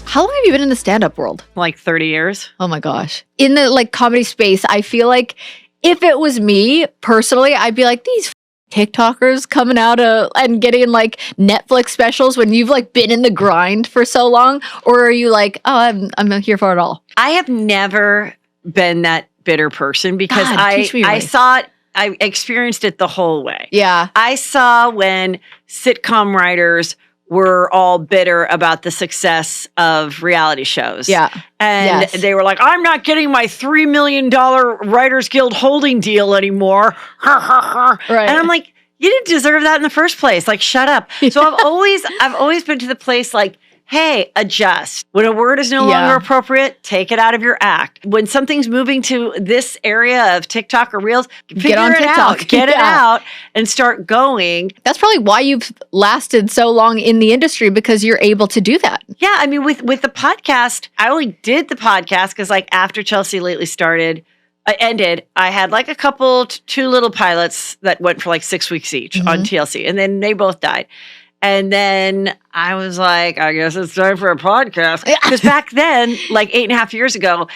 How long have you been in the stand-up world? Like 30 years. Oh my gosh. In the like comedy space, I feel like if it was me personally, I'd be like, these TikTokers coming out and getting like Netflix specials when you've like been in the grind for so long? Or are you like, oh, I'm here for it all? I have never been that bitter person because God, I saw it. I experienced it the whole way. Yeah. I saw when sitcom writers were all bitter about the success of reality shows. Yeah. And they were like, I'm not getting my $3 million Writers Guild holding deal anymore. Right. And I'm like, you didn't deserve that in the first place. Like, shut up. So I've always been to the place like, hey, adjust. When a word is no longer appropriate, take it out of your act. When something's moving to this area of TikTok or Reels, figure it out. Get it out and start going. That's probably why you've lasted so long in the industry, because you're able to do that. Yeah, I mean, with the podcast, I only did the podcast because like after Chelsea Lately ended, I had like a couple, two little pilots that went for like 6 weeks each on TLC, and then they both died. And then I was like, I guess it's time for a podcast. Because back then, like 8.5 years ago,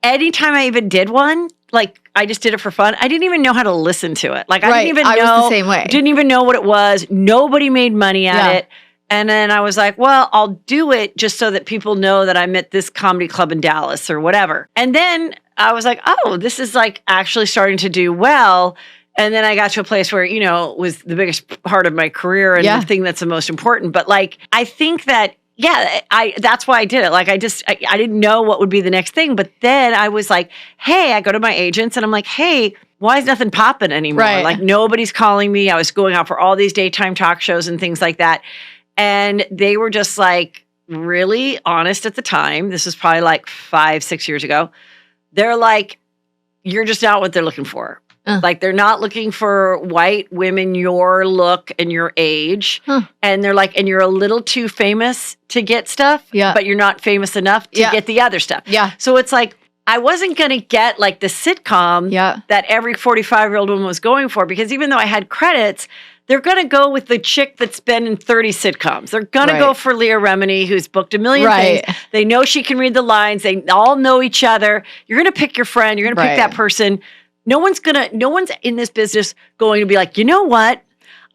anytime I even did one, like I just did it for fun. I didn't even know how to listen to it. Like I didn't even know. I was the same way. Didn't even know what it was. Nobody made money at it. And then I was like, well, I'll do it just so that people know that I'm at this comedy club in Dallas or whatever. And then I was like, oh, this is like actually starting to do well. And then I got to a place where, it was the biggest part of my career and the thing that's the most important. But like, I think that, that's why I did it. Like, I didn't know what would be the next thing. But then I was like, hey, I go to my agents and I'm like, hey, why is nothing popping anymore? Right. Like, nobody's calling me. I was going out for all these daytime talk shows and things like that. And they were just like really honest at the time. This was probably like 5-6 years ago. They're like, you're just not what they're looking for. Like, they're not looking for white women your look and your age. And they're like, and you're a little too famous to get stuff, but you're not famous enough to get the other stuff. Yeah. So it's like, I wasn't going to get like the sitcom that every 45-year-old woman was going for, because even though I had credits, they're going to go with the chick that's been in 30 sitcoms. They're going to go for Leah Remini, who's booked a million things. They know she can read the lines. They all know each other. You're going to pick your friend. You're going to pick that person. No one's in this business going to be like, you know what?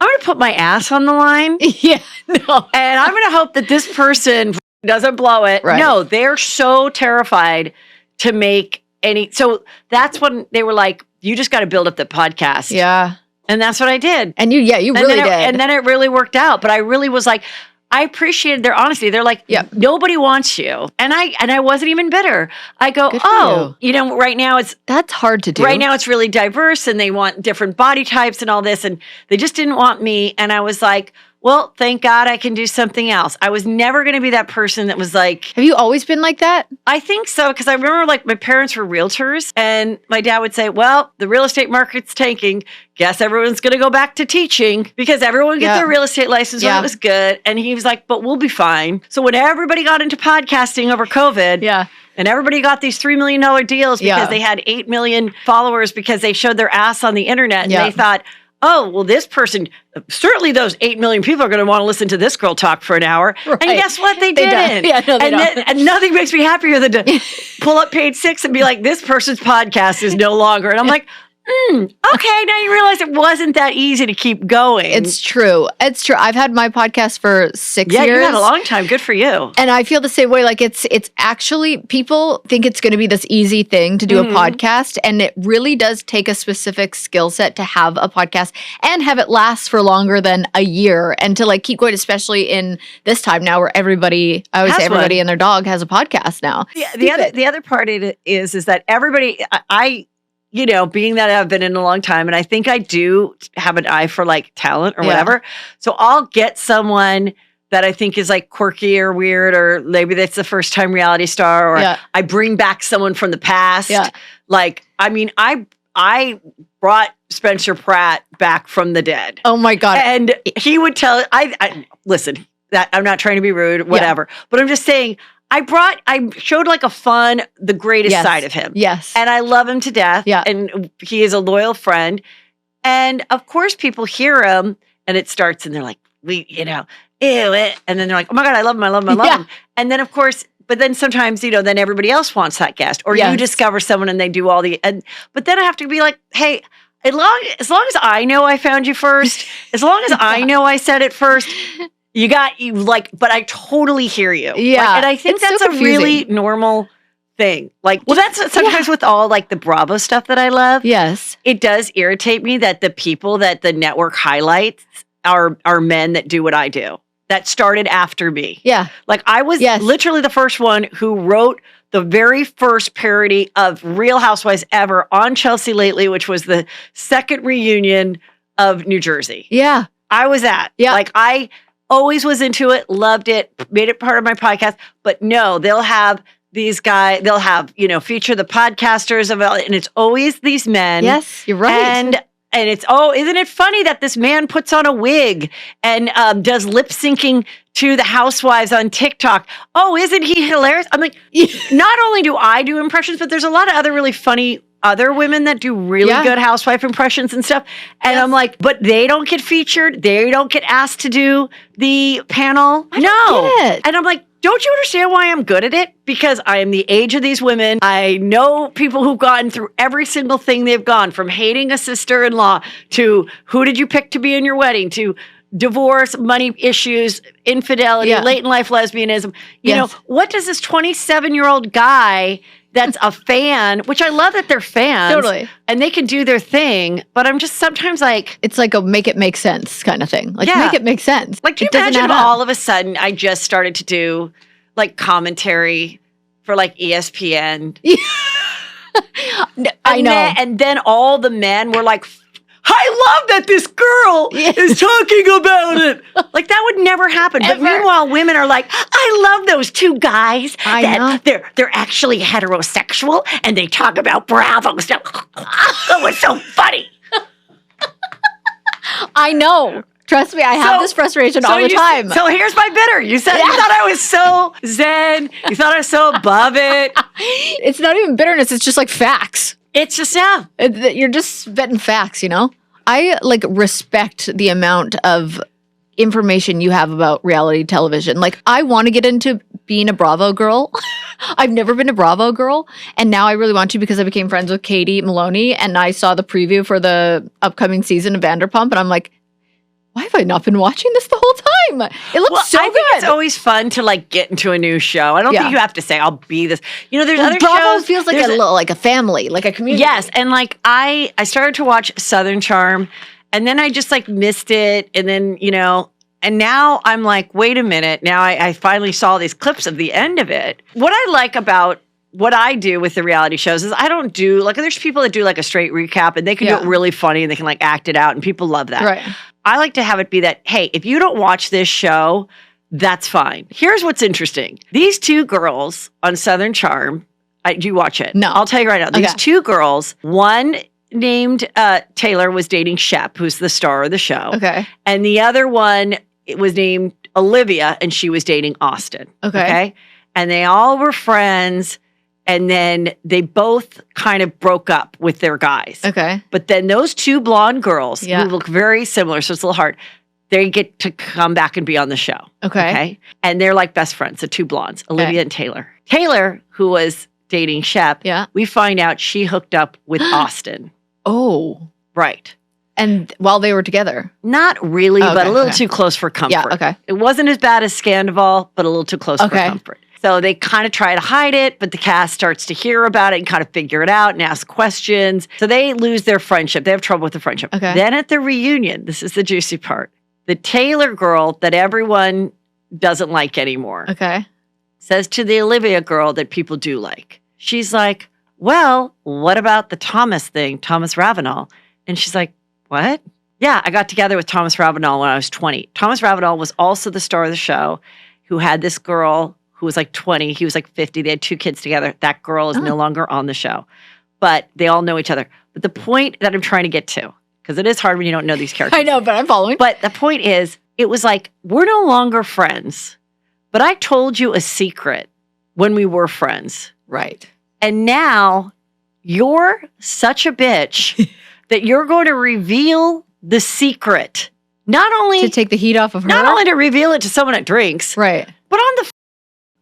I'm going to put my ass on the line. And I'm going to hope that this person doesn't blow it. Right. No, they're so terrified to make any. So that's when they were like, you just got to build up the podcast. Yeah. And that's what I did. And you really did. And then it really worked out. But I really was like, I appreciated their honesty. They're like, nobody wants you. And I wasn't even bitter. I go, right now that's hard to do. Right now it's really diverse and they want different body types and all this. And they just didn't want me. And I was like, well, thank God I can do something else. I was never going to be that person that was like... Have you always been like that? I think so, because I remember like my parents were realtors and my dad would say, well, the real estate market's tanking. Guess everyone's going to go back to teaching because everyone gets their real estate license when it was good. And he was like, but we'll be fine. So when everybody got into podcasting over COVID... And everybody got these $3 million deals because they had 8 million followers because they showed their ass on the internet. And they thought... oh, well, this person, certainly those 8 million people are going to want to listen to this girl talk for an hour. Right. And guess what? They didn't. And nothing makes me happier than to pull up page 6 and be like, this person's podcast is no longer. And I'm like, okay, now you realize it wasn't that easy to keep going. It's true. I've had my podcast for 6 years. Yeah, you had a long time. Good for you. And I feel the same way. Like it's actually, people think it's going to be this easy thing to do a podcast. And it really does take a specific skill set to have a podcast and have it last for longer than a year and to like keep going, especially in this time now where everybody, I would say everybody and their dog has a podcast now. Yeah, the other part is that everybody, being that I've been in a long time, and I think I do have an eye for like talent or whatever. So I'll get someone that I think is like quirky or weird, or maybe that's the first time reality star, or I bring back someone from the past. Yeah. Like, I mean, I brought Spencer Pratt back from the dead. Oh my God. And he would tell, listen, that I'm not trying to be rude, whatever, but I'm just saying, I showed like the greatest side of him. Yes. And I love him to death. Yeah. And he is a loyal friend. And of course people hear him and it starts and they're like, And then they're like, oh my God, I love him, I love him, I love him. And then of course, but then sometimes, then everybody else wants that guest. Or you discover someone and they do all but then I have to be like, hey, as long as I know I found you first, as long as I know I said it first, but I totally hear you. Yeah. And I think that's a really normal thing. That's sometimes with all the Bravo stuff that I love. Yes. It does irritate me that the people that the network highlights are men that do what I do, that started after me. Yeah. I was literally the first one who wrote the very first parody of Real Housewives ever on Chelsea Lately, which was the second reunion of New Jersey. Yeah. I was at. Yeah. I always was into it, loved it, made it part of my podcast. But no, they'll have these guys, they'll have, feature the podcasters and it's always these men. Yes, you're right. And it's, isn't it funny that this man puts on a wig and does lip syncing to the Housewives on TikTok? Oh, isn't he hilarious? I'm like, not only do I do impressions, but there's a lot of other really funny other women that do really good housewife impressions and stuff. And I'm like, but they don't get featured. They don't get asked to do the panel. I don't get it. And I'm like, don't you understand why I'm good at it? Because I am the age of these women. I know people who've gone through every single thing they've gone, from hating a sister-in-law to who did you pick to be in your wedding to divorce, money issues, infidelity, late in life lesbianism. You know, what does this 27-year-old guy that's a fan, which I love that they're fans. Totally. And they can do their thing, but I'm just sometimes like... It's like a make it make sense kind of thing. Make it make sense. Do you imagine if all of a sudden I just started to do commentary for ESPN? I know. And then all the men were like, I love that this girl is talking about it. That would never happen. Ever. But meanwhile, women are like, I love those two guys. I know. They're actually heterosexual and they talk about Bravo stuff. That was so funny. I know. Trust me, I have this frustration all the time. So here's my bitter. You said you thought I was so zen. You thought I was so above it. It's not even bitterness. It's just facts. It's just, You're just spitting facts, I respect the amount of information you have about reality television. I want to get into being a Bravo girl. I've never been a Bravo girl. And now I really want to because I became friends with Katie Maloney and I saw the preview for the upcoming season of Vanderpump. And I'm like, why have I not been watching this the whole time? It looks so I good. think it's always fun to get into a new show. I don't think you have to say, I'll be this. There's other Bravo shows. feels like a family, like a community. Yes. And I started to watch Southern Charm and then I just missed it. And then, and now I'm like, wait a minute. Now I finally saw these clips of the end of it. What I like about what I do with the reality shows is I don't do, there's people that do a straight recap and they can do it really funny and they can act it out and people love that. Right. I like to have it be that, hey, if you don't watch this show, that's fine. Here's what's interesting. These two girls on Southern Charm, do you watch it? No. I'll tell you right now. These two girls, one named Taylor was dating Shep, who's the star of the show. Okay. And the other one was named Olivia, and she was dating Austin. Okay. And they all were friends. And then they both kind of broke up with their guys. Okay. But then those two blonde girls who look very similar, so it's a little hard, they get to come back and be on the show. Okay. And they're best friends, the two blondes, Olivia and Taylor. Taylor, who was dating Shep, we find out she hooked up with Austin. Oh. Right. And while they were together? Not really, but a little too close for comfort. Yeah, okay. It wasn't as bad as Sandoval, but a little too close for comfort. So they kind of try to hide it, but the cast starts to hear about it and kind of figure it out and ask questions. So they lose their friendship. They have trouble with the friendship. Okay. Then at the reunion, this is the juicy part, the Taylor girl that everyone doesn't like anymore says to the Olivia girl that people do like. She's like, well, what about the Thomas thing, Thomas Ravenel? And she's like, what? Yeah, I got together with Thomas Ravenel when I was 20. Thomas Ravenel was also the star of the show who had this girl who was 20. He was 50. They had two kids together. That girl is no longer on the show. But they all know each other. But the point that I'm trying to get to, because it is hard when you don't know these characters. I know, but I'm following. But the point is, it was we're no longer friends. But I told you a secret when we were friends. Right. And now you're such a bitch that you're going to reveal the secret not only to take the heat off of her. not only to reveal it to someone at drinks, Right. but on the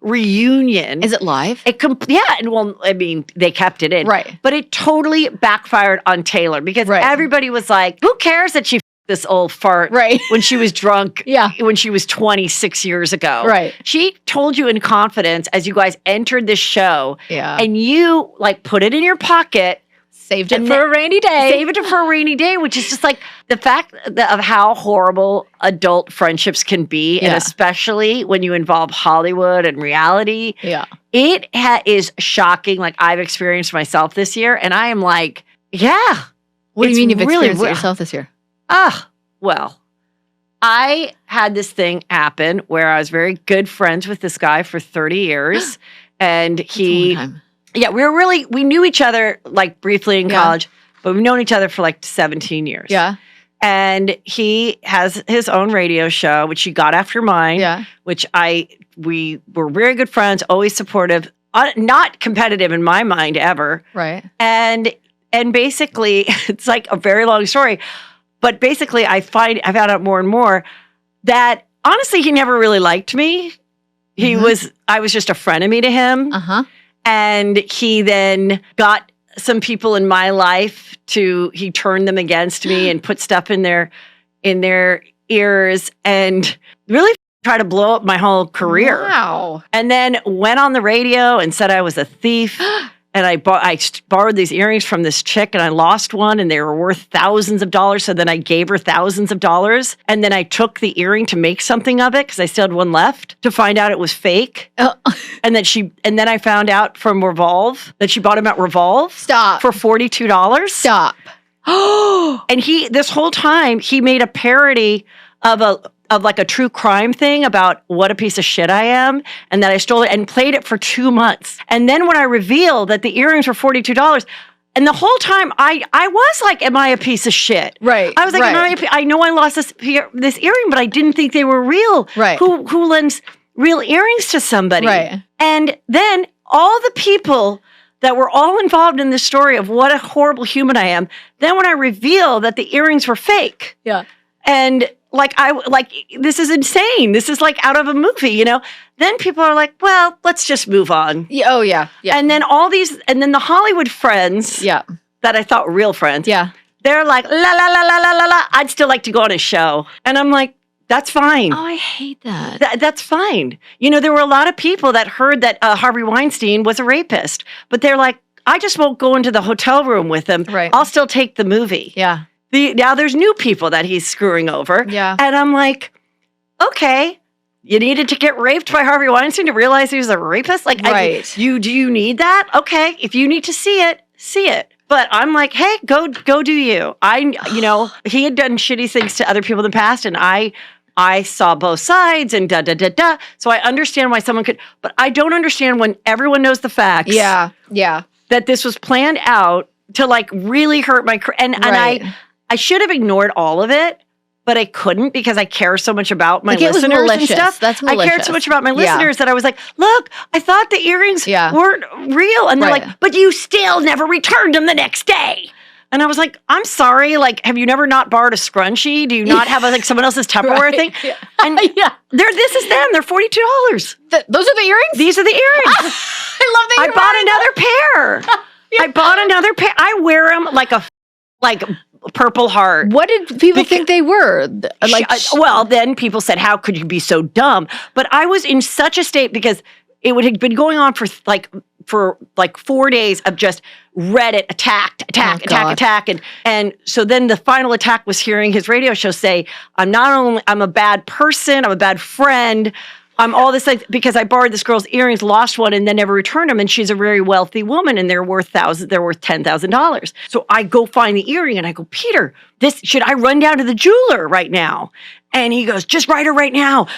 reunion. Is it live? And well, I mean, they kept it in. Right. But it totally backfired on Taylor because Right. everybody was like, who cares that she this old fart Right. when she was drunk Yeah. when she was 26 years ago. Right. She told you in confidence as you guys entered the show Yeah. and you like put it in your pocket. Saved it And for a rainy day. Save it for a rainy day, which is just like the fact of how horrible adult friendships can be. And Yeah. especially when you involve Hollywood and reality. Yeah. It is shocking. Like I've experienced myself this year. And I am like, yeah. What do you mean you've really experienced it yourself this year? Well, I had this thing happen where I was very good friends with this guy for 30 years. And That's a long time. yeah, we knew each other like briefly in Yeah. college, but we've known each other for like 17 years. Yeah. And he has his own radio show, which he got after mine, Yeah. which we were very good friends, always supportive, not competitive in my mind ever. Right. And basically, it's like a very long story, but basically I found out more and more that honestly, he never really liked me. I was just a frenemy to him. Uh-huh. And he then got some people in my life he turned them against me and put stuff in their ears and really tried to blow up my whole career. Wow. And then went on the radio and said I was a thief. And I borrowed these earrings from this chick and I lost one and they were worth thousands of dollars. So then I gave her thousands of dollars. And then I took the earring to make something of it because I still had one left to find out it was fake. Oh. And then I found out from Revolve that she bought him at Revolve. Stop. For $42. Stop. And this whole time he made a parody of like a true crime thing about what a piece of shit I am and that I stole it and played it for 2 months. And then when I revealed that the earrings were $42, and the whole time I was like, am I a piece of shit? Right. I was like, right. I know I lost this earring, but I didn't think they were real. Right. Who lends real earrings to somebody? Right. And then all the people that were all involved in this story of what a horrible human I am. Then when I reveal that the earrings were fake. Yeah. And this is insane. This is like out of a movie, you know? Then people are like, well, let's just move on. Yeah, oh, yeah. Yeah. And then the Hollywood friends that I thought were real friends. Yeah. They're like, la, la, la, la, la, la, la. I'd still like to go on his show. And I'm like, that's fine. Oh, I hate that. That's fine. You know, there were a lot of people that heard that Harvey Weinstein was a rapist, but they're like, I just won't go into the hotel room with him. Right. I'll still take the movie. Yeah. Now there's new people that he's screwing over. Yeah. And I'm like, okay, you needed to get raped by Harvey Weinstein to realize he was a rapist? Like, right. do you need that? Okay, if you need to see it, see it. But I'm like, hey, go do you. He had done shitty things to other people in the past, and I saw both sides and da. So I understand why someone could, but I don't understand when everyone knows the facts. Yeah. Yeah. That this was planned out to like really hurt my career. And I should have ignored all of it, but I couldn't because I care so much about my listeners and stuff. That's malicious. I cared so much about my listeners that I was like, look, I thought the earrings weren't real. And they're like, but you still never returned them the next day. And I was like, I'm sorry. Like, have you never not borrowed a scrunchie? Do you not have someone else's Tupperware thing? Yeah. And this is them. They're $42. Those are the earrings? These are the earrings. I love that. I bought another pair. I bought another pair. I wear them like a Purple Heart. What did people think they were? Well, then people said, how could you be so dumb? But I was in such a state because it had been going on for 4 days of just Reddit attack. And so then the final attack was hearing his radio show say, I'm a bad person, I'm a bad friend, I'm all this because I borrowed this girl's earrings, lost one, and then never returned them. And she's a very wealthy woman, and they're worth $10,000. So I go find the earring, and I go, Peter, should I run down to the jeweler right now? And he goes, just write her right now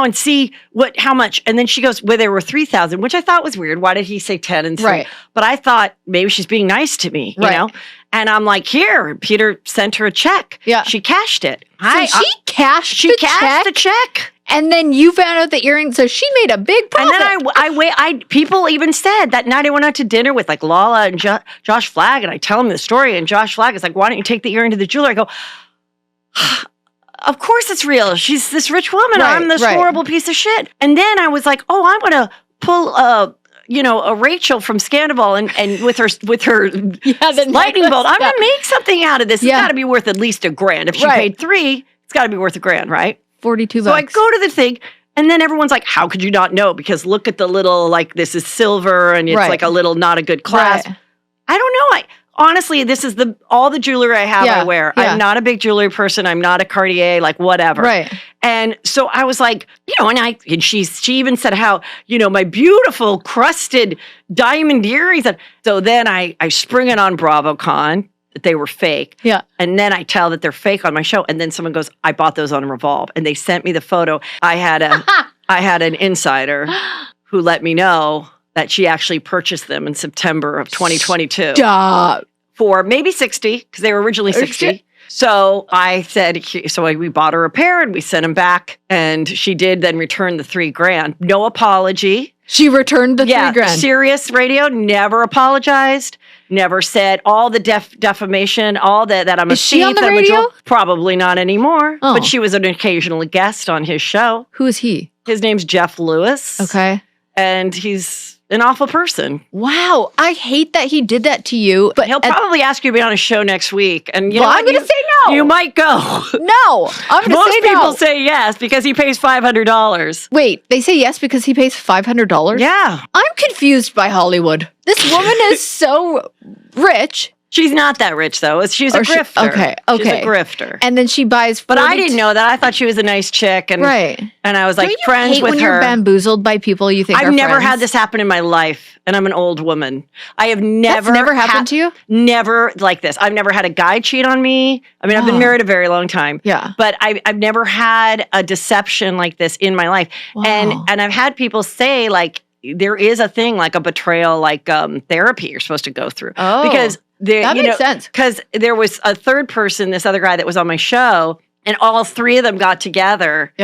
and see how much. And then she goes, well, they were 3,000, which I thought was weird. Why did he say 10 and 3? Right. But I thought maybe she's being nice to me, you know? And I'm like, here, Peter sent her a check. Yeah. She cashed it. So she cashed the check. And then you found out the earrings, so she made a big profit. And then people even said that night I went out to dinner with like Lala and Josh Flagg, and I tell him the story, and Josh Flagg is like, why don't you take the earring to the jeweler? I go, of course it's real. She's this rich woman. Right, I'm this right. horrible piece of shit. And then I was like, oh, I'm going to pull a Rachel from Sandoval and with her lightning bolt. I'm going to make something out of this. It's got to be worth at least $1,000. If she paid $3, it's got to be worth $1,000, right? $42. So I go to the thing. And then everyone's like, how could you not know? Because look at the little, like, this is silver and it's like a little not a good clasp. Right. I don't know. Honestly, this is all the jewelry I have I wear. Yeah. I'm not a big jewelry person. I'm not a Cartier, like whatever. Right. And so I was like, and she even said how, my beautiful crusted diamond earrings. So then I spring it on BravoCon that they were fake. Yeah. And then I tell that they're fake on my show. And then someone goes, I bought those on Revolve. And they sent me the photo. I had an insider who let me know that she actually purchased them in September of 2022. Stop. For maybe 60, because they were originally 60. So I said, we bought her a pair and we sent them back. And she did then return the $3,000. No apology. She returned the $3,000. Sirius Radio never apologized. Never said all the defamation, all that I'm a Is she on thief. the radio? Probably not anymore. Oh. But she was an occasional guest on his show. Who is he? His name's Jeff Lewis. Okay. And he's an awful person. Wow. I hate that he did that to you. But He'll probably ask you to be on a show next week. And I'm going to say no. You might go. No. I'm going to say no. Most people say yes because he pays $500. Wait, they say yes because he pays $500? Yeah. I'm confused by Hollywood. This woman is so rich. She's not that rich, though. She's a grifter. Okay. She's a grifter. And then she buys 40 But I didn't know that. I thought she was a nice chick. And, and I was like, Don't you friends hate with when her. You're bamboozled by people you think I've are never friends? had this happen in my life. And I'm an old woman. I have never. That's never happened to you? Never like this. I've never had a guy cheat on me. I mean, I've been married a very long time. Yeah. But I've never had a deception like this in my life. Wow. And I've had people say, like, there is a thing like a betrayal, like therapy you're supposed to go through. Oh. Because that makes sense. Because there was a third person, this other guy that was on my show, and all three of them got together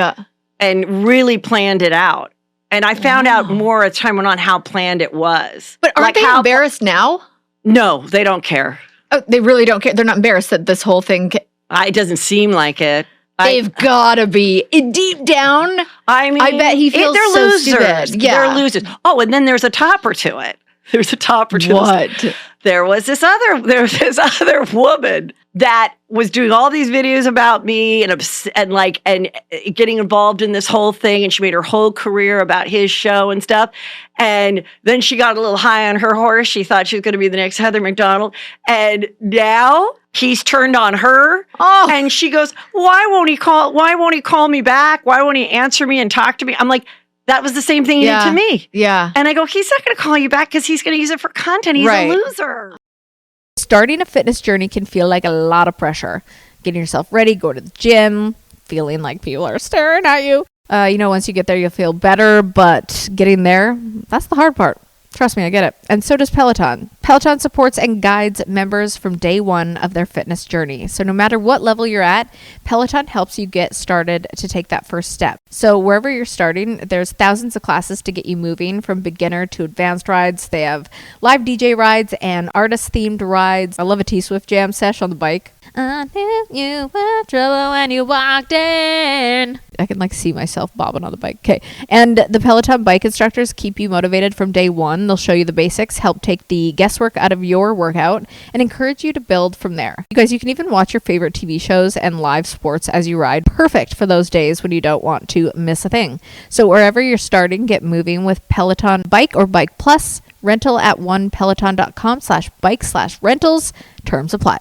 and really planned it out. And I found out more as time went on how planned it was. But aren't they embarrassed now? No, they don't care. Oh, they really don't care. They're not embarrassed that this whole thing. It doesn't seem like it. They've got to be deep down. I mean, I bet he feels they're so losers. stupid. Yeah, they're losers. Oh, and then there's a topper to it. There's a topper to what? There was this other woman that was doing all these videos about me and getting involved in this whole thing, and she made her whole career about his show and stuff. And then she got a little high on her horse. She thought she was going to be the next Heather McDonald, and now he's turned on her. Oh. And she goes, "Why won't he call me back? Why won't he answer me and talk to me?" I'm like, that was the same thing he did to me. Yeah. And I go, he's not going to call you back because he's going to use it for content. He's a loser. Starting a fitness journey can feel like a lot of pressure. Getting yourself ready, go to the gym, feeling like people are staring at you. Once you get there, you'll feel better, but getting there, that's the hard part. Trust me, I get it. And so does Peloton. Peloton supports and guides members from day one of their fitness journey. So no matter what level you're at, Peloton helps you get started to take that first step. So wherever you're starting, there's thousands of classes to get you moving from beginner to advanced rides. They have live DJ rides and artist-themed rides. I love a T-Swift jam sesh on the bike. I knew you were trouble when you walked in. I can see myself bobbing on the bike. Okay. And the Peloton bike instructors keep you motivated from day one. They'll show you the basics, help take the guesswork out of your workout, and encourage you to build from there. You guys, you can even watch your favorite TV shows and live sports as you ride. Perfect for those days when you don't want to miss a thing. So wherever you're starting, get moving with Peloton Bike or Bike Plus. Rental at onepeloton.com/bike/rentals. Terms apply.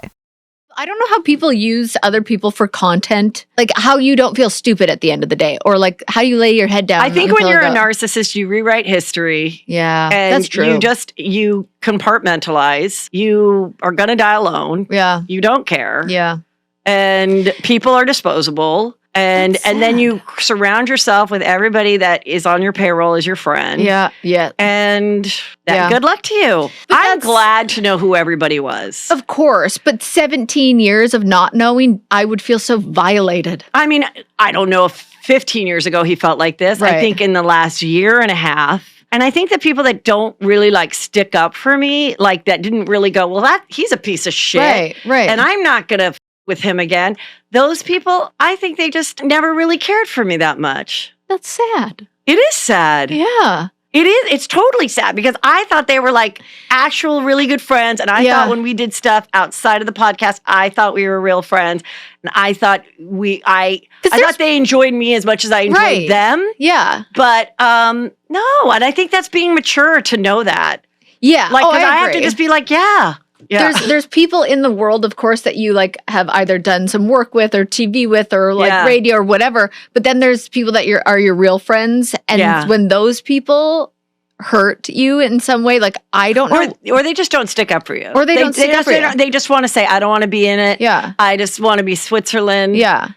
I don't know how people use other people for content, like how you don't feel stupid at the end of the day, or like how you lay your head down. I think when you're a narcissist, you rewrite history. Yeah, and that's true. You compartmentalize. You are going to die alone. Yeah. You don't care. Yeah. And people are disposable. And then you surround yourself with everybody that is on your payroll as your friend. Yeah, yeah. And good luck to you. I'm glad to know who everybody was. Of course, but 17 years of not knowing, I would feel so violated. I mean, I don't know if 15 years ago he felt like this. Right. I think in the last year and a half. And I think that people that don't really stick up for me, that didn't really go, well, he's a piece of shit. Right. And I'm not going to with him again. Those people, I think they just never really cared for me that much. That's sad. It is sad. Yeah. It is. It's totally sad because I thought they were like actual really good friends. And I thought when we did stuff outside of the podcast, I thought we were real friends. And I thought I thought they enjoyed me as much as I enjoyed them. Yeah. But no. And I think that's being mature to know that. Yeah. Like, because I have agree. to just be like, yeah. There's people in the world, of course, that you like have either done some work with or TV with or like radio or whatever. But then there's people that are your real friends. And when those people hurt you in some way, like I don't know. Or they just don't stick up for you. Or they don't stick up for you. They just want to say, I don't want to be in it. Yeah. I just want to be Switzerland. Yeah.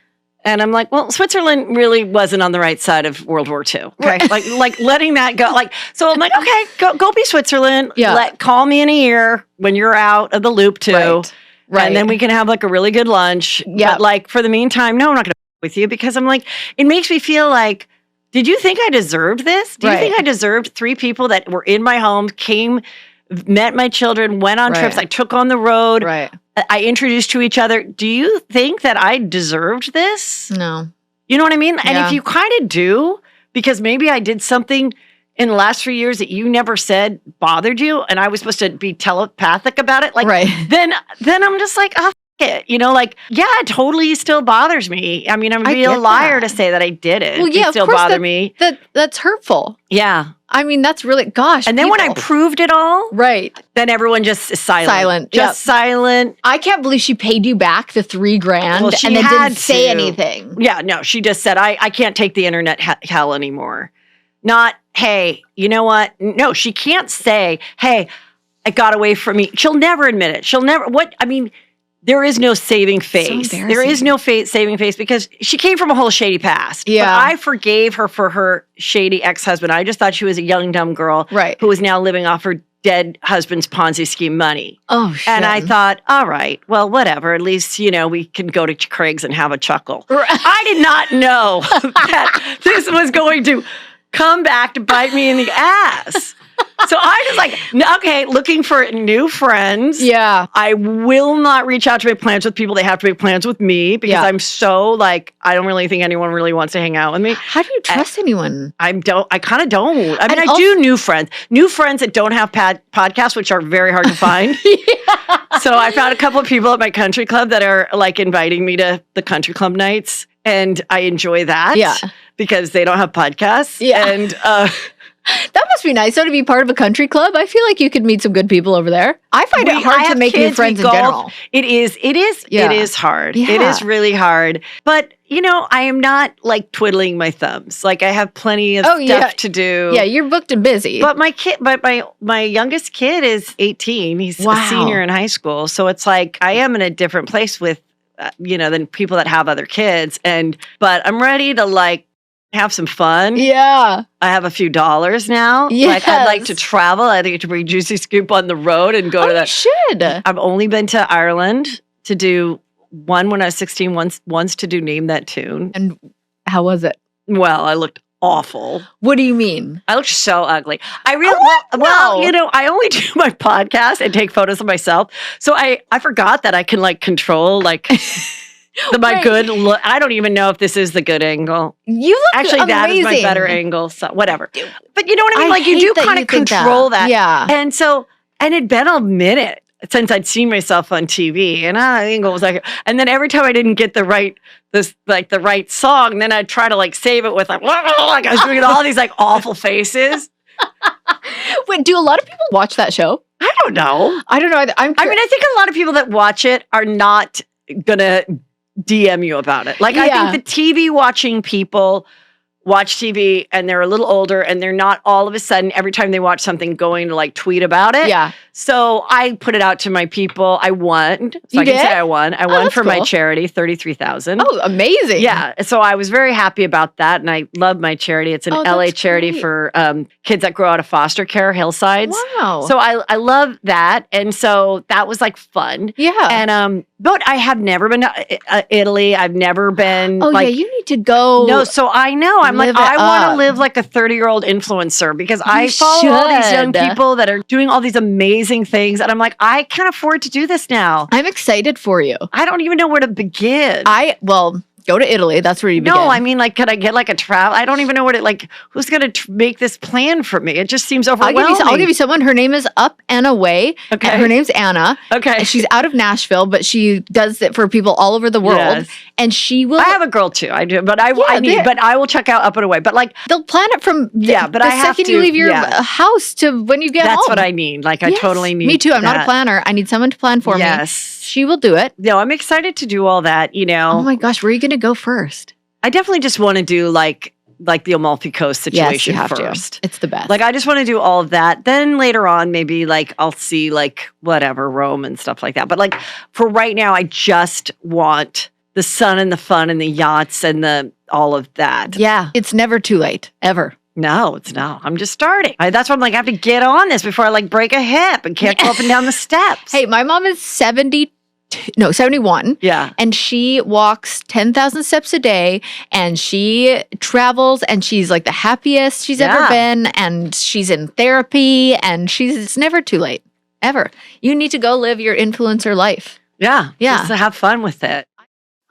And I'm like, well, Switzerland really wasn't on the right side of World War II. Okay? Right. like letting that go. Like, so I'm like, okay, go be Switzerland. Yeah. Call me in a year when you're out of the loop too. Right. And then we can have like a really good lunch. Yeah. But like for the meantime, no, I'm not going to with you because I'm like, it makes me feel like, did you think I deserved this? Do you think I deserved 3 people that were in my home, came, met my children, went on trips, I took on the road. Right. I introduced to each other. Do you think that I deserved this? No. You know what I mean? And Yeah. if you kind of do, because maybe I did something in the last 3 years that you never said bothered you, and I was supposed to be telepathic about it, like then I'm just like, oh, f- it. You know, like, yeah, it totally still bothers me. I mean, I'm a real liar to say that I did it. Well, yeah, it still of course bother me. That's hurtful. Yeah. I mean, that's really, gosh. And then when I proved it all, then everyone just is silent. Just silent. I can't believe she paid you back the $3,000 Well, she and then had didn't say to. anything. Yeah, no, she just said, I can't take the internet hell anymore. Not, hey, you know what? No, she can't say, hey, it got away from me. She'll never admit it. She'll never, there is no saving face. There is no saving face because she came from a whole shady past. Yeah. But I forgave her for her shady ex-husband. I just thought she was a young, dumb girl who was now living off her dead husband's Ponzi scheme money. Oh, shit. And I thought, all right, well, whatever. At least, we can go to Craig's and have a chuckle. I did not know that this was going to come back to bite me in the ass. So I was like, okay, looking for new friends. Yeah. I will not reach out to make plans with people. They have to make plans with me because I'm so like, I don't really think anyone really wants to hang out with me. How do you trust anyone? I kind of don't. I mean, I do new friends that don't have podcasts, which are very hard to find. So I found a couple of people at my country club that are like inviting me to the country club nights. And I enjoy that. Yeah. Because they don't have podcasts. Yeah. And, that must be nice, though, to be part of a country club. I feel like you could meet some good people over there. I find it hard to make new friends in general. It is hard. Yeah. It is really hard. But, I am not like twiddling my thumbs. Like I have plenty of stuff to do. Yeah, you're booked and busy. But my youngest kid is 18. He's a senior in high school. So it's like I am in a different place with, than people that have other kids. But I'm ready to like have some fun. Yeah. I have a few dollars now. Yes. Like I'd like to travel. I'd like to bring Juicy Scoop on the road and go to that. You should. I've only been to Ireland to do one when I was 16, once to do Name That Tune. And how was it? Well, I looked awful. What do you mean? I looked so ugly. I really, I only do my podcast and take photos of myself. So I forgot that I can like control like my good look. I don't even know if this is the good angle. You look actually amazing. That is my better angle. So whatever. But you know what I mean? Like you do kind of control that. Yeah. And it'd been a minute since I'd seen myself on TV, and I think it was like, and then every time I didn't get the right song, then I'd try to like save it with like I was doing all these like awful faces. Wait, do a lot of people watch that show? I don't know. I don't know either. I mean, I think a lot of people that watch it are not gonna DM you about it. Like I think the TV watching people watch TV and they're a little older and they're not all of a sudden every time they watch something going to like tweet about it. Yeah. So I put it out to my people. I won. So you I did? can say I won. I won for my cool. charity, $33,000. Oh, amazing. Yeah. So I was very happy about that. And I love my charity. It's an LA charity for kids that grow out of foster care, Hillsides. Wow. So I love that. And so that was like fun. Yeah. And but I have never been to Italy. I've never been. Oh, yeah. You need to go. No, so I know. I'm I'm like, Live it I want to up. live like a 30-year-old influencer because I follow all these young should. people that are doing all these amazing things. And I'm like, I can afford to do this now. I'm excited for you. I don't even know where to begin. Well, go to Italy. That's where you begin. No, I mean, like, could I get like a travel? I don't even know what it like. Who's going to make this plan for me? It just seems overwhelming. I'll give you someone. Her name is Up and Away. Okay. Her name's Anna. Okay. And she's out of Nashville, but she does it for people all over the world. Yes. And she will. I have a girl too. I do, but I will check out Up and Away. But like, they'll plan it from but the I have second to. you leave your house to when you get home. That's what I need. Like, I Yes. totally need. Me too. I'm not a that. planner. I need someone to plan for me. Yes. She will do it. No, I'm excited to do all that. You know. Oh my gosh, where are you going to go first? I definitely just want to do like the Amalfi Coast situation yes, you have first. To. It's the best. Like, I just want to do all of that. Then later on, maybe like I'll see like whatever, Rome and stuff like that. But like for right now, I just want the sun and the fun and the yachts and the all of that. Yeah, it's never too late, ever. No, it's not. I'm just starting. That's why I'm like, I have to get on this before I like break a hip and can't go up and down the steps. Hey, my mom is 71. Yeah. And she walks 10,000 steps a day and she travels and she's like the happiest she's ever been. And she's in therapy and it's never too late, ever. You need to go live your influencer life. Yeah. Yeah. Just to have fun with it.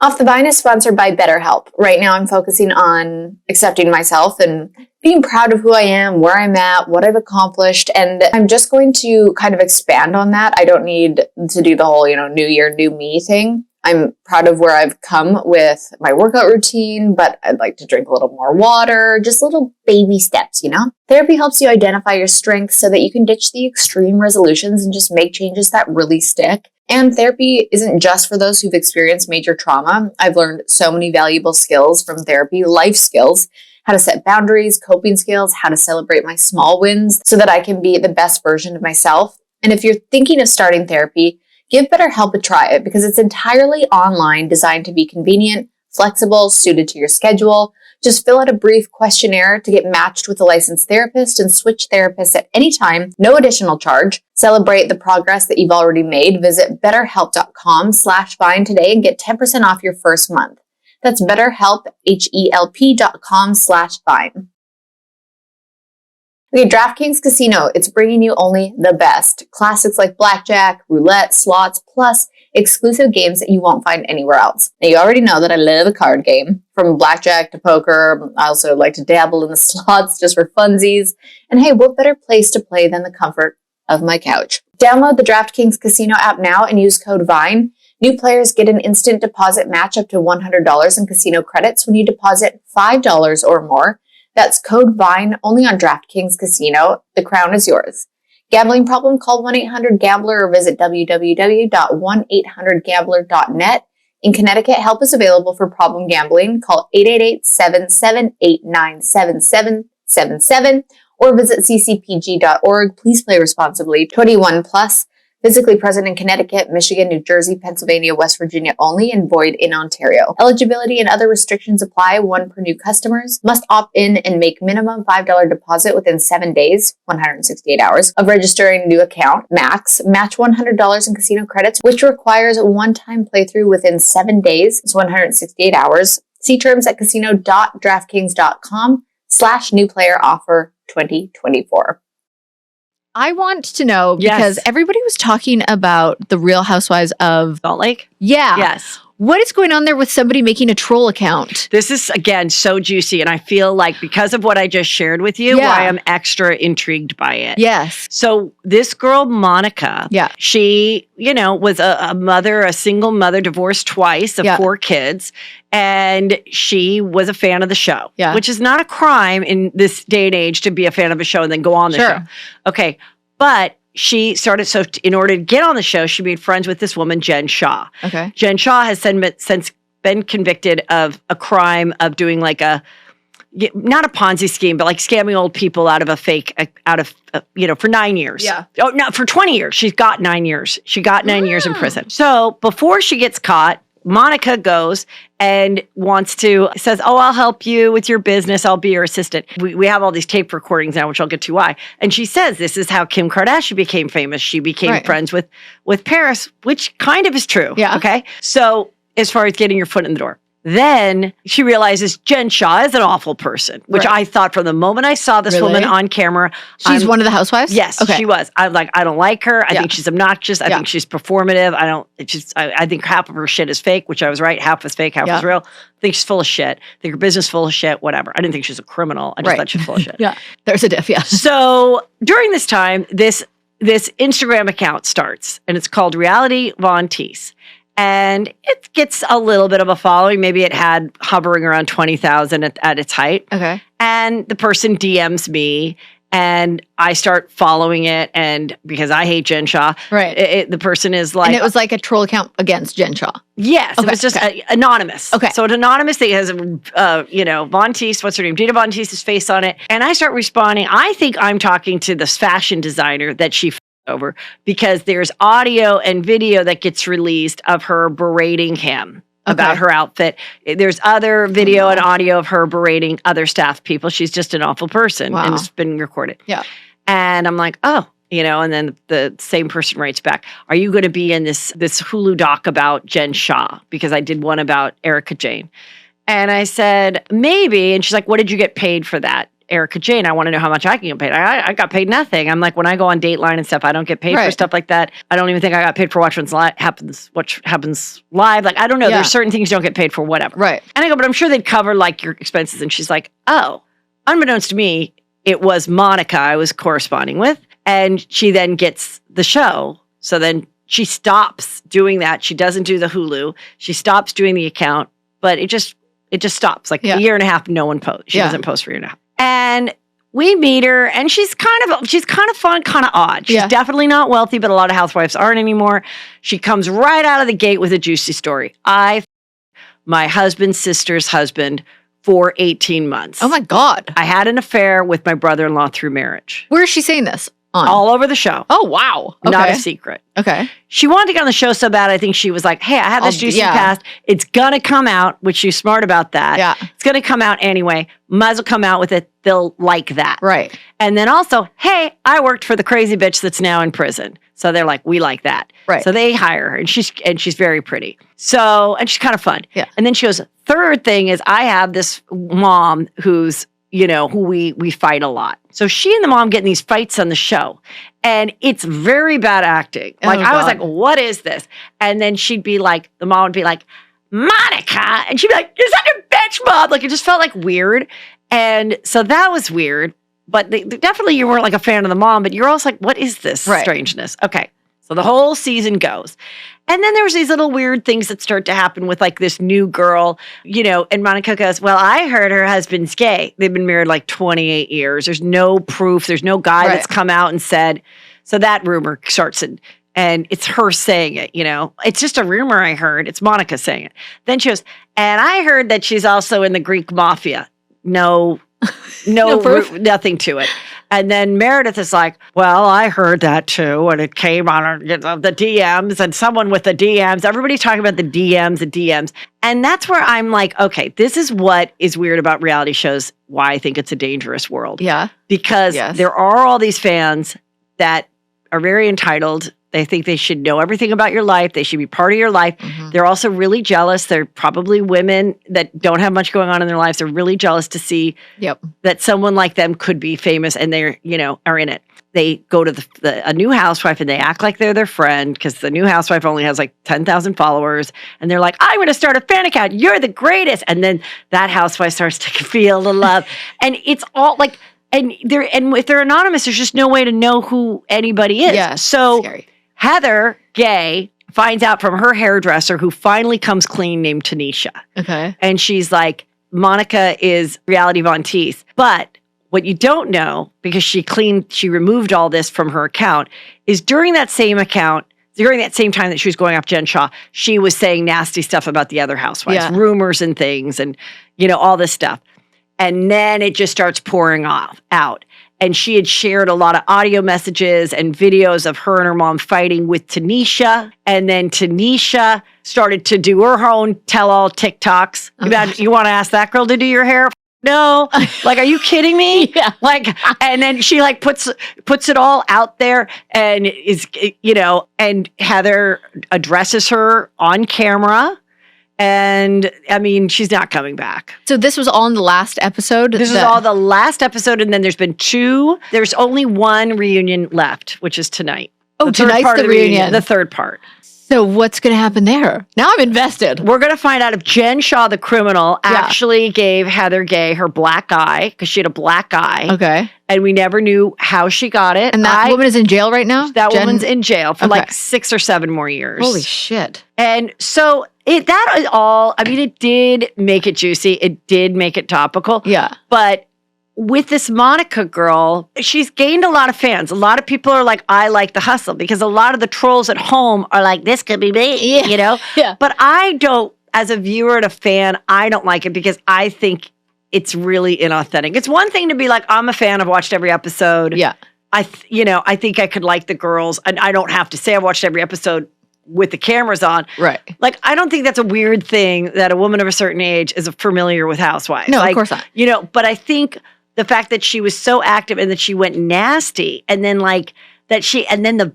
Off the Vine is sponsored by BetterHelp. Right now I'm focusing on accepting myself and being proud of who I am, where I'm at, what I've accomplished. And I'm just going to kind of expand on that. I don't need to do the whole, new year, new me thing. I'm proud of where I've come with my workout routine, but I'd like to drink a little more water, just little baby steps, Therapy helps you identify your strengths so that you can ditch the extreme resolutions and just make changes that really stick. And therapy isn't just for those who've experienced major trauma. I've learned so many valuable skills from therapy, life skills, how to set boundaries, coping skills, how to celebrate my small wins so that I can be the best version of myself. And if you're thinking of starting therapy, give BetterHelp a try because it's entirely online, designed to be convenient, flexible, suited to your schedule. Just fill out a brief questionnaire to get matched with a licensed therapist and switch therapists at any time, no additional charge. Celebrate the progress that you've already made. Visit betterhelp.com/Vine today and get 10% off your first month. That's BetterHelp, HELP.com/Vine. Okay, DraftKings Casino, it's bringing you only the best. Classics like blackjack, roulette, slots, plus exclusive games that you won't find anywhere else. Now, you already know that I love a card game. From blackjack to poker, I also like to dabble in the slots just for funsies. And hey, what better place to play than the comfort of my couch? Download the DraftKings Casino app now and use code VINE. New players get an instant deposit match up to $100 in casino credits when you deposit $5 or more. That's code VINE only on DraftKings Casino. The crown is yours. Gambling problem? Call 1-800-GAMBLER or visit www.1800gambler.net. In Connecticut, help is available for problem gambling. Call 888-778-9777 or visit ccpg.org. Please play responsibly. 21 plus. Physically present in Connecticut, Michigan, New Jersey, Pennsylvania, West Virginia only, and void in Ontario. Eligibility and other restrictions apply. One per new customers. Must opt in and make minimum $5 deposit within 7 days, 168 hours, of registering a new account. Max. Match $100 in casino credits, which requires a one-time playthrough within 7 days, it's 168 hours. See terms at casino.draftkings.com/new player offer 2024. I want to know because everybody was talking about the Real Housewives of Salt Lake? Yeah. Yes. What is going on there with somebody making a troll account? This is, again, so juicy. And I feel like because of what I just shared with you, I am extra intrigued by it. Yes. So this girl, Monica, she, was a mother, a single mother, divorced twice of 4 kids. And she was a fan of the show, which is not a crime in this day and age to be a fan of a show and then go on the show. Okay. But she started, so in order to get on the show, she made friends with this woman, Jen Shaw. Okay. Jen Shaw has since been convicted of a crime of doing like not a Ponzi scheme, but like scamming old people out of a fake, for 9 years. Yeah. Oh, no, for 20 years. She's got 9 years. She got 9 years in prison. So before she gets caught, Monica goes and says, oh, I'll help you with your business. I'll be your assistant. We have all these tape recordings now, which I'll get to why. And she says, this is how Kim Kardashian became famous. She became friends with Paris, which kind of is true. Yeah. Okay. So as far as getting your foot in the door. Then she realizes Jen Shah is an awful person, which I thought from the moment I saw this woman on camera. She's one of the housewives? Yes, she was. I'm like, I don't like her. I think she's obnoxious. I think she's performative. I think half of her shit is fake, which I was right. Half was fake, half was real. I think she's full of shit. I think her business full of shit, whatever. I didn't think she was a criminal. I just thought she was full of shit. There's a diff, So during this time, this Instagram account starts, and it's called Reality Von Tease. And it gets a little bit of a following. Maybe it had hovering around 20,000 at its height. Okay. And the person DMs me, and I start following it. And because I hate Jen Shah, the person is like, and it was like a troll account against Jen Shah. Yes, it was just anonymous. Okay. So an anonymous thing has, Von Teese, what's her name? Gina Von Teese's face on it. And I start responding. I think I'm talking to this fashion designer that she over, because there's audio and video that gets released of her berating him about her outfit. There's other video and audio of her berating other staff people. She's just an awful person, and it's been recorded. Yeah. And I'm like, oh, and then the same person writes back, are you going to be in this Hulu doc about Jen Shah? Because I did one about Erica Jane. And I said, maybe. And she's like, what did you get paid for that? Erica Jane, I want to know how much I can get paid. I got paid nothing. I'm like, when I go on Dateline and stuff, I don't get paid for stuff like that. I don't even think I got paid for what happens live. Like, I don't know. There's certain things you don't get paid for, whatever. Right. And I go, but I'm sure they'd cover like your expenses. And she's like, oh, unbeknownst to me, it was Monica I was corresponding with. And she then gets the show. So then she stops doing that. She doesn't do the Hulu. She stops doing the account, but it just stops. Like a year and a half, no one posts. She doesn't post for a year and a half. And we meet her, and she's kind of fun, kind of odd. She's definitely not wealthy, but a lot of housewives aren't anymore. She comes right out of the gate with a juicy story. My husband's sister's husband for 18 months. Oh my God. I had an affair with my brother-in-law through marriage. Where is she saying this? On? All over the show. Oh, wow. Okay. Not a secret. Okay. She wanted to get on the show so bad, I think she was like, hey, I have this juicy past. It's going to come out, which she's smart about that. Yeah. It's going to come out anyway. Might as well come out with it. They'll like that. Right. And then also, hey, I worked for the crazy bitch that's now in prison. So they're like, we like that. Right. So they hire her, and she's very pretty. So, and she's kind of fun. Yeah. And then she goes, third thing is I have this mom who's, who we fight a lot. So she and the mom get in these fights on the show, and it's very bad acting. Like, I was like, what is this? And then the mom would be like, Monica. And she'd be like, you're such a bitch, mom. Like, it just felt like weird. And so that was weird. But definitely you weren't like a fan of the mom, but you're also like, what is this strangeness? Okay. So the whole season goes. And then there was these little weird things that start to happen with like this new girl, and Monica goes, well, I heard her husband's gay. They've been married like 28 years. There's no proof. There's no guy that's come out and said. So that rumor starts and it's her saying it, It's just a rumor I heard. It's Monica saying it. Then she goes, and I heard that she's also in the Greek mafia. No proof? Nothing to it. And then Meredith is like, well, I heard that too. And it came on the DMs, and someone with the DMs. Everybody's talking about the DMs. And that's where I'm like, okay, this is what is weird about reality shows, why I think it's a dangerous world. Yeah. Because there are all these fans that are very entitled. They think they should know everything about your life. They should be part of your life. Mm-hmm. They're also really jealous. They're probably women that don't have much going on in their lives. They're really jealous to see that someone like them could be famous, and they're, are in it. They go to a new housewife, and they act like they're their friend, because the new housewife only has like 10,000 followers. And they're like, I'm going to start a fan account. You're the greatest. And then that housewife starts to feel the love. And it's all like, and if they're anonymous, there's just no way to know who anybody is. Yeah, so scary. Heather Gay finds out from her hairdresser, who finally comes clean, named Tanisha. Okay. And she's like, Monica is Reality Von Teese. But what you don't know, because she removed all this from her account, is during that same time that she was going off Jen Shah, she was saying nasty stuff about the other housewives, rumors and things, and, all this stuff. And then it just starts pouring out. And she had shared a lot of audio messages and videos of her and her mom fighting with Tanisha. And then Tanisha started to do her own tell-all TikToks. You want to ask that girl to do your hair? No. Like, are you kidding me? Yeah. Like, and then she like puts it all out there, and is, and Heather addresses her on camera And I mean, she's not coming back. So this was all in the last episode? This is all the last episode. And then there's been 2. There's only one reunion left, which is tonight. Oh, tonight's the reunion. The third part. So what's going to happen there? Now I'm invested. We're going to find out if Jen Shaw, the criminal, actually gave Heather Gay her black eye, because she had a black eye. Okay. And we never knew how she got it. And that woman is in jail right now? That woman's in jail for like 6 or 7 more years. Holy shit. And so that is all, I mean, it did make it juicy. It did make it topical. Yeah. But with this Monica girl, she's gained a lot of fans. A lot of people are like, I like the hustle, because a lot of the trolls at home are like, this could be me, you know? Yeah. But I don't, as a viewer and a fan, I don't like it because I think it's really inauthentic. It's one thing to be like, I'm a fan, I've watched every episode. Yeah. I think I could like the girls, and I don't have to say I've watched every episode with the cameras on. Right. Like, I don't think that's a weird thing that a woman of a certain age is familiar with Housewives. No, like, of course not. You know, but I think the fact that she was so active and that she went nasty, and then like that and then the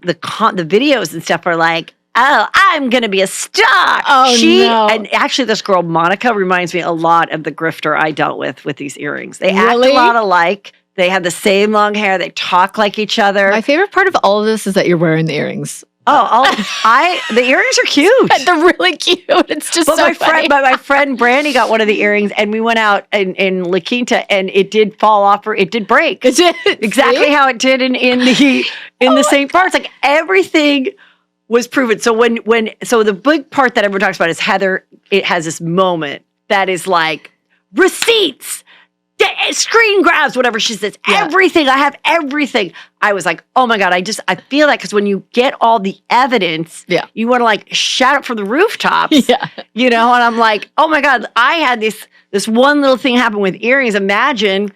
videos and stuff are like, oh, I'm gonna be a star. Oh, no. And actually, this girl Monica reminds me a lot of the grifter I dealt with these earrings. They act Really? a lot alike. They have the same long hair. They talk like each other. My favorite part of all of this is that you're wearing the earrings. The earrings are cute. They're really cute. It's just But so funny. my friend Brandy got one of the earrings, and we went out in La Quinta, and it did fall off, or it did break. Exactly how it did in the St. Bart's. Like, everything was proven. So so the big part that everyone talks about is Heather. It has this moment that is like receipts, screen grabs, whatever she says. Everything. I have everything. I was like, oh my God, I feel that, because when you get all the evidence, you want to like shout it from the rooftops. Yeah. You know, and I'm like, oh my God, I had this one little thing happen with earrings. Imagine,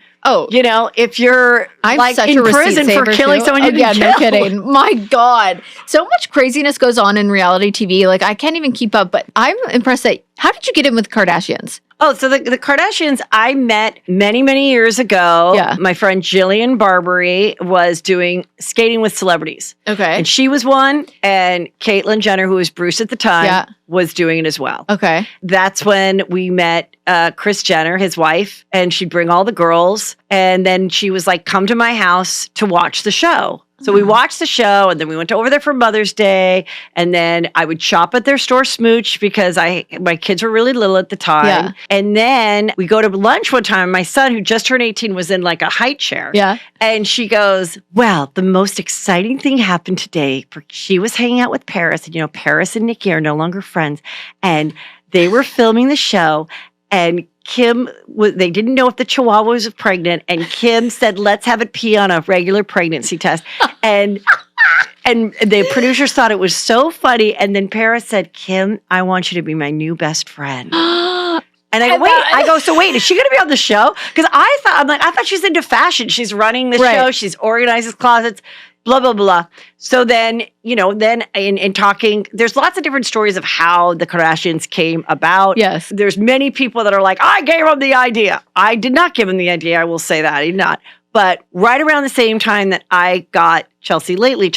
you know, if you're like in prison for killing someone you didn't kill. No kidding. My God. So much craziness goes on in reality TV. Like, I can't even keep up, but I'm impressed that, how did you get in with Kardashians? Oh, so the Kardashians I met many, many years ago. Yeah. My friend Jillian Barbary was doing Skating with Celebrities. Okay. And she was one, and Kaitlyn Jenner, who was Bruce at the time, was doing it as well. Okay. That's when we met Kris Jenner, his wife, and she'd bring all the girls. And then she was like, come to my house to watch the show. So we watched the show, and then we went over there for Mother's Day, and then I would shop at their store Smooch, because my kids were really little at the time. Yeah. And then we go to lunch one time. My son, who just turned 18, was in like a high chair. Yeah. And she goes, well, the most exciting thing happened today. She was hanging out with Paris, and you know, Paris and Nikki are no longer friends, and they were filming the show, and Kim, they didn't know if the Chihuahua was pregnant, and Kim said, let's have it pee on a regular pregnancy test. And the producers thought it was so funny. And then Paris said, Kim, I want you to be my new best friend. And I go, so wait, is she going to be on the show? Because I thought she's into fashion. She's running the show. She's organizes closets, blah, blah, blah. So then, you know, in talking, there's lots of different stories of how the Kardashians came about. Yes. There's many people that are like, I gave them the idea. I did not give them the idea. I will say that. I did not. But right around the same time that I got Chelsea Lately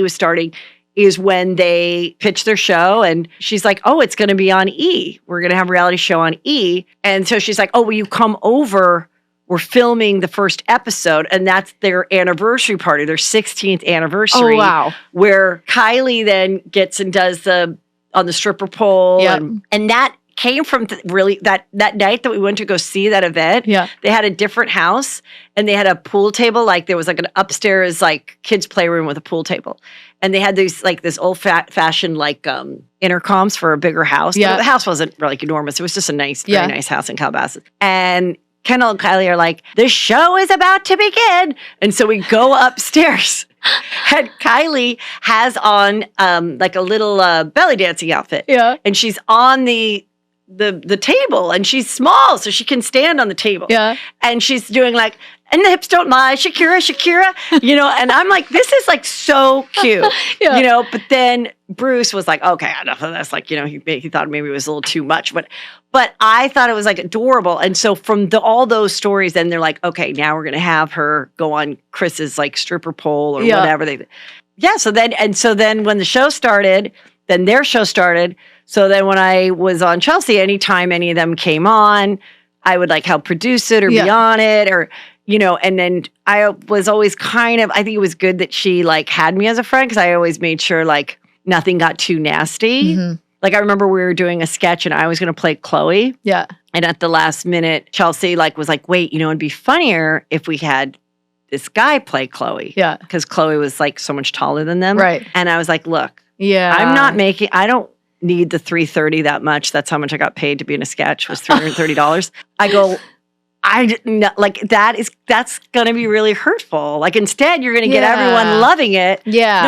was starting, is when they pitched their show, and she's like, oh, it's going to be on E. We're going to have a reality show on E. And so she's like, oh, will you come over? We're filming the first episode, and that's their anniversary party, their 16th anniversary. Oh, wow. Where Kylie then gets and does on the stripper pole. Yep. And that came from really that night that we went to go see that event. Yeah. They had a different house, and they had a pool table. Like, there was like an upstairs like kids playroom with a pool table. And they had these like this old fashioned like intercoms for a bigger house. Yeah. The house wasn't like enormous. It was just a nice, very nice house in Calabasas. And Kendall and Kylie are like, the show is about to begin. And so we go upstairs, and Kylie has on like a little belly dancing outfit. Yeah. And she's on the table, and she's small, so she can stand on the table. Yeah. And she's doing like, and the hips don't lie, Shakira, you know, and I'm like, this is like so cute, you know, but then Bruce was like, okay, enough of this. Like, you know, he thought maybe it was a little too much, but I thought it was like adorable. And so from all those stories, then they're like, okay, now we're going to have her go on Chris's like stripper pole or whatever. So then when the show started, then their show started. So then when I was on Chelsea, anytime any of them came on, I would like help produce it or be on it or, you know, and then I was always kind of, I think it was good that she like had me as a friend because I always made sure like nothing got too nasty. Mm-hmm. Like I remember we were doing a sketch and I was going to play Chloe. Yeah. And at the last minute, Chelsea like was like, wait, you know, it'd be funnier if we had this guy play Chloe. Yeah. Because Chloe was like so much taller than them. Right. And I was like, look, yeah, I don't need the $330 that much. That's how much I got paid to be in a sketch was $330. I go, like that's going to be really hurtful. Like instead you're going to get everyone loving it. Yeah.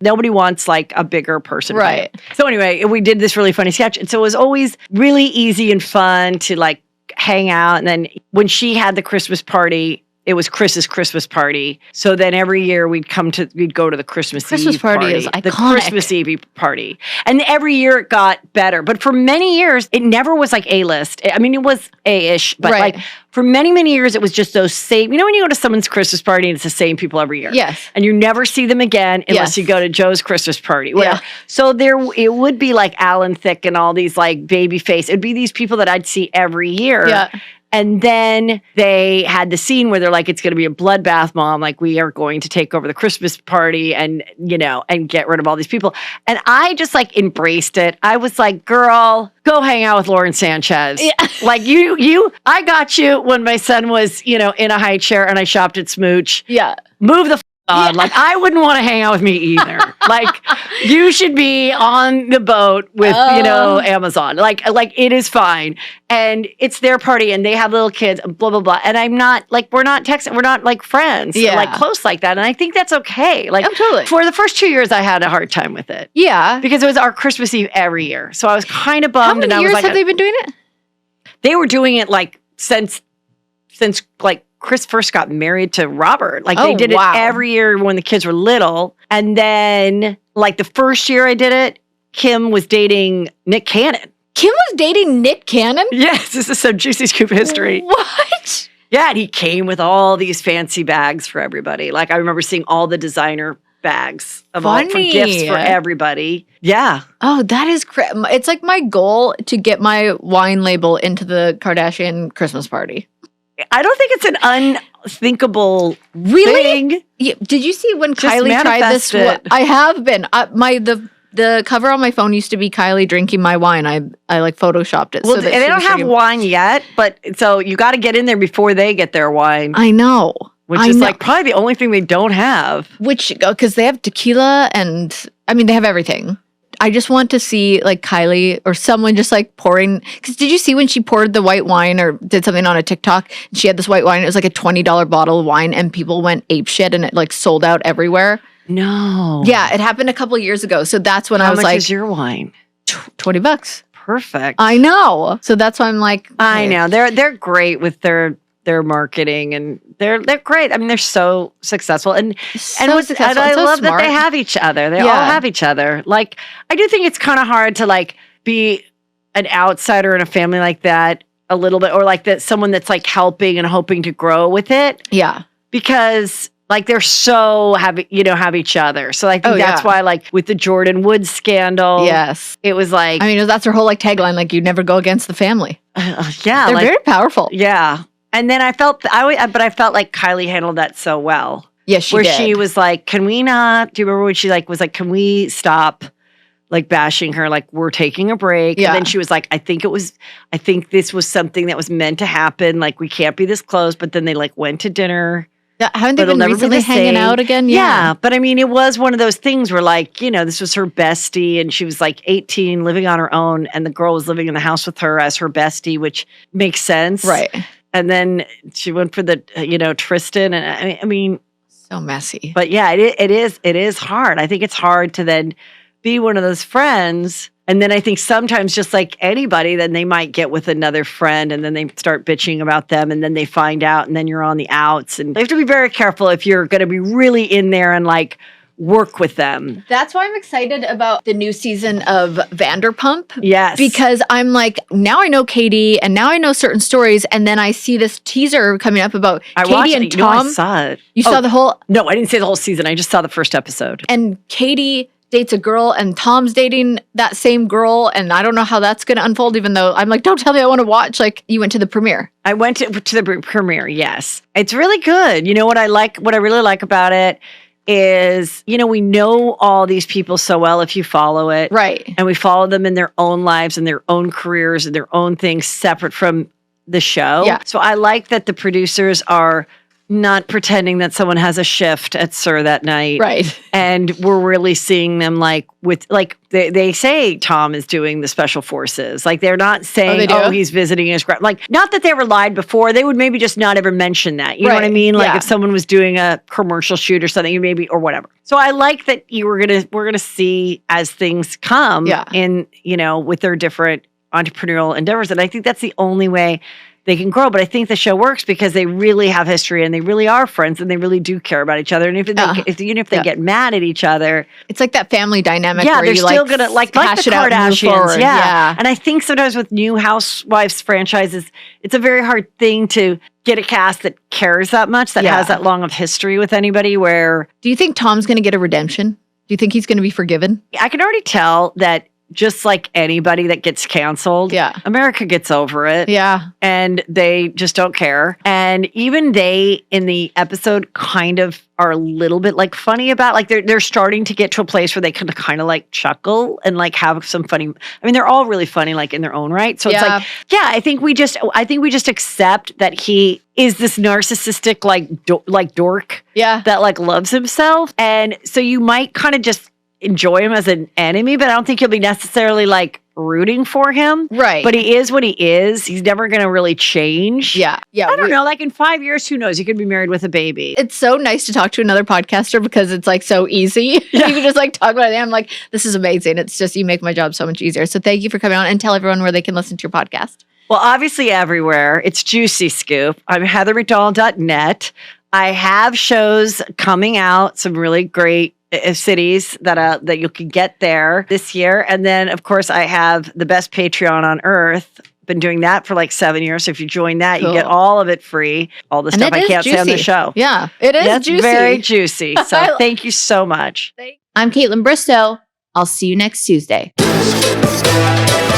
Nobody wants like a bigger person. Right. So anyway, we did this really funny sketch. And so it was always really easy and fun to like hang out. And then when she had the Christmas party, it was Chris's Christmas party. So then every year we'd go to the Christmas Eve party is iconic. The Christmas Eve party. And every year it got better. But for many years, it never was like A-list. I mean, it was A-ish, but like for many, many years, it was just those same, you know, when you go to someone's Christmas party and it's the same people every year. Yes. And you never see them again unless you go to Joe's Christmas party. Whatever. Yeah. So it would be like Alan Thicke and all these like baby face. It'd be these people that I'd see every year. Yeah. And then they had the scene where they're like, it's going to be a bloodbath, Mom. Like, we are going to take over the Christmas party and, you know, and get rid of all these people. And I just like embraced it. I was like, girl, go hang out with Lauren Sanchez. Yeah. Like I got you when my son was, you know, in a high chair and I shopped at Smooch. Yeah. Move the on. Like, I wouldn't want to hang out with me either. Like, you should be on the boat with, you know, Amazon. Like it is fine. And it's their party and they have little kids, blah, blah, blah. And I'm not, like, we're not texting, we're not like friends, like close like that. And I think that's okay. Like, totally. For the first 2 years, I had a hard time with it. Yeah. Because it was our Christmas Eve every year. So I was kind of bummed. How many years have they been doing it? They were doing it like since like Chris first got married to Robert. Like they did it every year when the kids were little. And then like the first year I did it, Kim was dating Nick Cannon. Kim was dating Nick Cannon? Yes, this is some juicy scoop history. What? Yeah, and he came with all these fancy bags for everybody. Like I remember seeing all the designer bags of all for gifts for everybody. Yeah. Oh, that is it's like my goal to get my wine label into the Kardashian Christmas party. I don't think it's an unthinkable thing. Yeah. Did you see when Just Kylie tried this? I have been. The cover on my phone used to be Kylie drinking my wine. I like photoshopped it. Well, so they don't have wine yet, but so you got to get in there before they get their wine. I know. Which is like probably the only thing they don't have. Because they have tequila and I mean they have everything. I just want to see like Kylie or someone just like pouring. Because did you see when she poured the white wine or did something on a TikTok? And she had this white wine. It was like a $20 bottle of wine, and people went apeshit, and it like sold out everywhere. No. Yeah, it happened a couple of years ago. So that's when I was like, "How much is your wine?" $20. Perfect. I know. So that's why I'm like, okay. I know they're great with their marketing and they're great. I mean, they're so successful and I love that they have each other. They all have each other. Like, I do think it's kind of hard to like be an outsider in a family like that a little bit, or like that someone that's like helping and hoping to grow with it. Yeah, because like they're so have each other. So I think that's why like with the Jordan Woods scandal, yes, it was like, I mean, that's her whole like tagline, like you never go against the family. Yeah, they're very powerful. Yeah. And then I felt like Kylie handled that so well. Yes, she did. Where she was like, can we not, do you remember when she like was like, can we stop like bashing her? Like, we're taking a break. Yeah. And then she was like, I think this was something that was meant to happen. Like, we can't be this close. But then they like went to dinner. Yeah, haven't they been recently hanging out again? Yeah. But I mean, it was one of those things where like, you know, this was her bestie and she was like 18 living on her own. And the girl was living in the house with her as her bestie, which makes sense. Right. And then she went for the, Tristan. And I mean, so messy. But yeah, it is hard. I think it's hard to then be one of those friends. And then I think sometimes just like anybody, then they might get with another friend and then they start bitching about them and then they find out and then you're on the outs. And you have to be very careful if you're going to be really in there and like work with them. That's why I'm excited about the new season of Vanderpump. Yes. Because I'm like, now I know Katie and now I know certain stories. And then I see this teaser coming up about Katie and Tom. I saw it. You saw the whole... No, I didn't see the whole season. I just saw the first episode. And Katie dates a girl and Tom's dating that same girl. And I don't know how that's going to unfold, even though I'm like, don't tell me, I want to watch. Like, you went to the premiere. I went to the premiere, yes. It's really good. You know what I really like about it is, we know all these people so well if you follow it. Right. And we follow them in their own lives and their own careers and their own things separate from the show. Yeah. So I like that the producers are not pretending that someone has a shift at SUR that night. Right. And we're really seeing them they say Tom is doing the special forces. Like, they're not saying, he's visiting his grandma. Like, not that they were lied before. They would maybe just not ever mention that. You know what I mean? Like, if someone was doing a commercial shoot or something, or whatever. So I like that we're gonna see as things come in, with their different entrepreneurial endeavors. And I think that's the only way they can grow. But I think the show works because they really have history and they really are friends and they really do care about each other. And if they get mad at each other, it's like that family dynamic. Yeah, where they're you still gonna like the Kardashians. Yeah. And I think sometimes with new Housewives franchises, it's a very hard thing to get a cast that cares that much, that has that long of history with anybody. Where do you think Tom's going to get a redemption? Do you think he's going to be forgiven? I can already tell that. Just like anybody that gets canceled, America gets over it. Yeah. And they just don't care. And even they, in the episode, kind of are a little bit like funny about, like they're starting to get to a place where they can kind of like chuckle and like have some funny. I mean, they're all really funny, like in their own right. So it's like, I think we just accept that he is this narcissistic, like dork. Yeah. That like loves himself. And so you might kind of just enjoy him as an enemy, but I don't think you'll be necessarily like rooting for him. Right. But he is what he is. He's never going to really change. Yeah. Yeah. I don't know. Like in 5 years, who knows? You could be married with a baby. It's so nice to talk to another podcaster because it's like so easy. Yeah. You can just like talk about it. I'm like, this is amazing. It's just, you make my job so much easier. So thank you for coming on and tell everyone where they can listen to your podcast. Well, obviously everywhere. It's Juicy Scoop. I'm HeatherMcDonald.net. I have shows coming out, some really great cities that you can get there this year. And then, of course, I have the best Patreon on earth. Been doing that for like 7 years. So if you join that, you get all of it free. All the stuff I can't say on the show. Yeah, it is juicy. It's very juicy. So thank you so much. I'm Kaitlyn Bristowe. I'll see you next Tuesday. See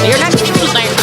you next Tuesday.